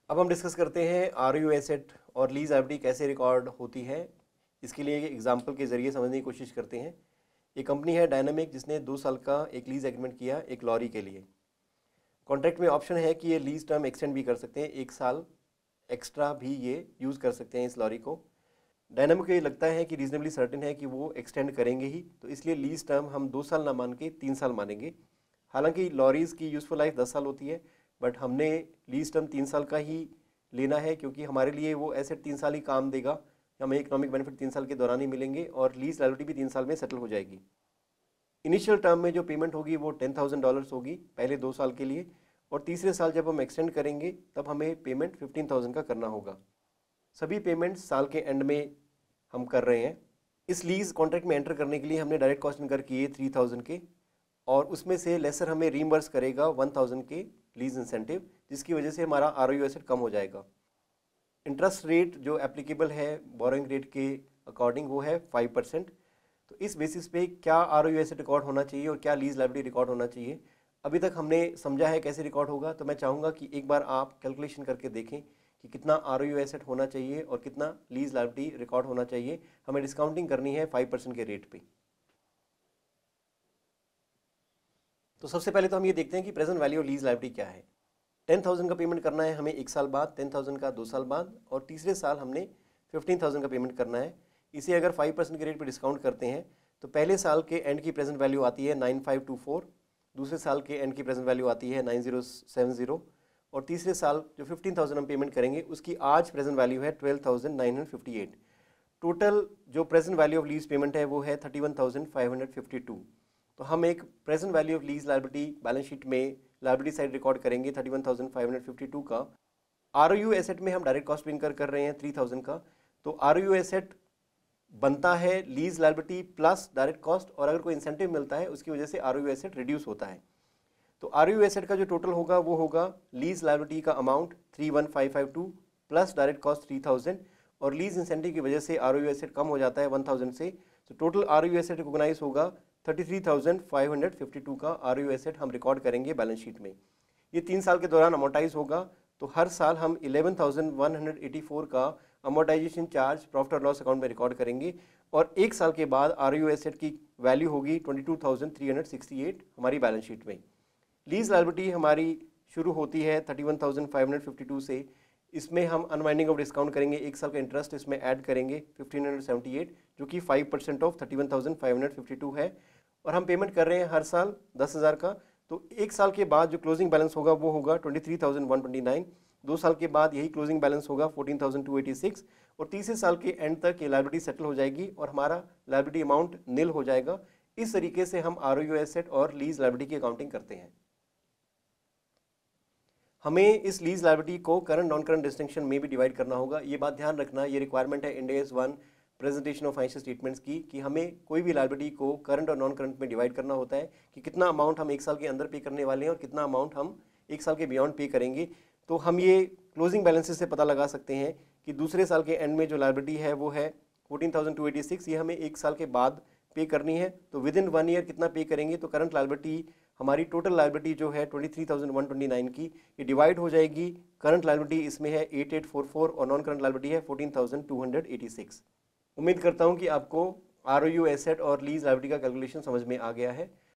अब हम डिस्कस करते हैं आरओयू एसेट और लीज लायबिलिटी कैसे रिकॉर्ड होती है। इसके लिए एक एग्जांपल के ज़रिए समझने की कोशिश करते हैं। एक कंपनी है डायनामिक जिसने 2 साल का एक लीज एग्रीमेंट किया एक लॉरी के लिए। कॉन्ट्रैक्ट में ऑप्शन है कि ये लीज टर्म एक्सटेंड भी कर सकते हैं, 1 साल एक्स्ट्रा भी ये यूज़ कर सकते हैं इस लॉरी को। डायनामिक को ये लगता है कि रीजनेबली सर्टेन है कि वो एक्सटेंड करेंगे ही, तो इसलिए लीज टर्म हम 2 साल ना मान के 3 साल मानेंगे। हालांकि लॉरीज़ की यूज़फुल लाइफ 10 साल होती है, बट हमने लीज टर्म 3 साल का ही लेना है क्योंकि हमारे लिए वो एसेट 3 साल ही काम देगा। हमें इकोनॉमिक बेनिफिट 3 साल के दौरान ही मिलेंगे और लीज लायबिलिटी भी 3 साल में सेटल हो जाएगी। इनिशियल टर्म में जो पेमेंट होगी वो $10,000 होगी पहले 2 साल के लिए, और तीसरे साल जब हम एक्सटेंड करेंगे तब हमें पेमेंट 15,000 का करना होगा। सभी पेमेंट साल के एंड में हम कर रहे हैं। इस लीज कॉन्ट्रैक्ट में एंटर करने के लिए हमने डायरेक्ट कॉस्ट इनकर किए 3,000 के, और उसमें से लेसर हमें रीइंबर्स करेगा 1,000 के लीज इंसेंटिव, जिसकी वजह से हमारा आरओयू एसेट कम हो जाएगा। इंटरेस्ट रेट जो एप्लीकेबल है बोरोइंग रेट के अकॉर्डिंग वो है 5%। तो इस बेसिस पे क्या आरओयू एसेट रिकॉर्ड होना चाहिए और क्या लीज लायबिलिटी रिकॉर्ड होना चाहिए, अभी तक हमने समझा है कैसे रिकॉर्ड होगा। तो मैं चाहूँगा कि एक बार आप कैलकुलेशन करके देखें कि कितना आरओयू एसेट होना चाहिए और कितना लीज लायबिलिटी रिकॉर्ड होना चाहिए। हमें डिस्काउंटिंग करनी है 5% के रेट पे। तो सबसे पहले तो हम ये देखते हैं कि present value of lease liability क्या है। 10,000 का पेमेंट करना है हमें 1 साल बाद, 10,000 का 2 साल बाद, और तीसरे साल हमने 15,000 का पेमेंट करना है। इसे अगर 5% के रेट पर डिस्काउंट करते हैं तो पहले साल के एंड की प्रेजेंट वैल्यू आती है 9524, दूसरे साल के एंड की प्रेजेंट वैल्यू आती है 9070, और तीसरे साल जो 15,000 हम पेमेंट करेंगे उसकी आज प्रेजेंट वैल्यू है 12,958। टोटल जो present value of lease payment है वो है 31,552। तो हम एक present value of lease liability balance sheet में लायबिलिटी साइड रिकॉर्ड करेंगे 31,552 का। आरओयू एसेट में हम डायरेक्ट कॉस्ट भी इनकर कर रहे हैं 3,000 का। तो आरओयू एसेट बनता है lease liability plus direct cost, और अगर कोई इंसेंटिव मिलता है उसकी वजह से आरओयू एसेट रिड्यूस होता है। तो आरओयू एसेट का जो टोटल होगा वो होगा लीज लायबिलिटी का अमाउंट 31,552 प्लस डायरेक्ट कॉस्ट 3,000, और लीज इंसेंटिव की वजह से आरओयू एसेट कम हो जाता है 1,000 से। तो टोटल आरओयू एसेट रिकॉग्नाइज होगा 33,552 का आरओयू एसेट हम रिकॉर्ड करेंगे बैलेंस शीट में। ये 3 साल के दौरान अमोर्टाइज होगा, तो हर साल हम 11,184 का अमोर्टाइजेशन चार्ज प्रॉफिट और लॉस अकाउंट में रिकॉर्ड करेंगे, और 1 साल के बाद आरओयू एसेट की वैल्यू होगी 22,368 हमारी बैलेंस शीट में। लीज लायबिलिटी हमारी शुरू होती है 31,552 से। इसमें हम अनवाइंडिंग ऑफ डिस्काउंट करेंगे, 1 साल का इंटरेस्ट इसमें ऐड करेंगे 1,578, जो कि 5% ऑफ 31,552 है, और हम पेमेंट कर रहे हैं हर साल 10,000 का। तो 1 साल के बाद जो क्लोजिंग बैलेंस होगा वो होगा 23,129। 2 साल के बाद यही क्लोजिंग बैलेंस होगा 14,286, और तीसरे साल के एंड तक ये लायबिलिटी सेटल हो जाएगी और हमारा लायबिलिटी अमाउंट निल हो जाएगा। इस तरीके से हम आरओयू एसेट और लीज लायबिलिटी की अकाउंटिंग करते हैं। हमें इस लीज लायबिलिटी को करंट नॉन करंट डिस्टिंक्शन में भी डिवाइड करना होगा। ये बात ध्यान रखना, ये रिक्वायरमेंट है Ind AS 1 presentation of financial statements की, कि हमें कोई भी लायबिलिटी को करंट और नॉन करंट में डिवाइड करना होता है कि कितना अमाउंट हम 1 साल के अंदर पे करने वाले हैं और कितना अमाउंट हम 1 साल के बियॉन्ड पे करेंगे। तो हम ये क्लोजिंग बैलेंसेस से पता लगा सकते हैं कि दूसरे साल के एंड में जो लायबिलिटी है वो है 14,286, ये हमें 1 साल के बाद पे करनी है। तो विद इन 1 ईयर कितना पे करेंगे, तो करंट लायबिलिटी हमारी टोटल लायबिलिटी जो है 23,129 की, ये डिवाइड हो जाएगी। करंट लायबिलिटी इसमें है 8,844 और नॉन करंट लायबिलिटी है 14,286। उम्मीद करता हूं कि आपको आरओयू एसेट और लीज लायबिलिटी का कैलकुलेशन समझ में आ गया है।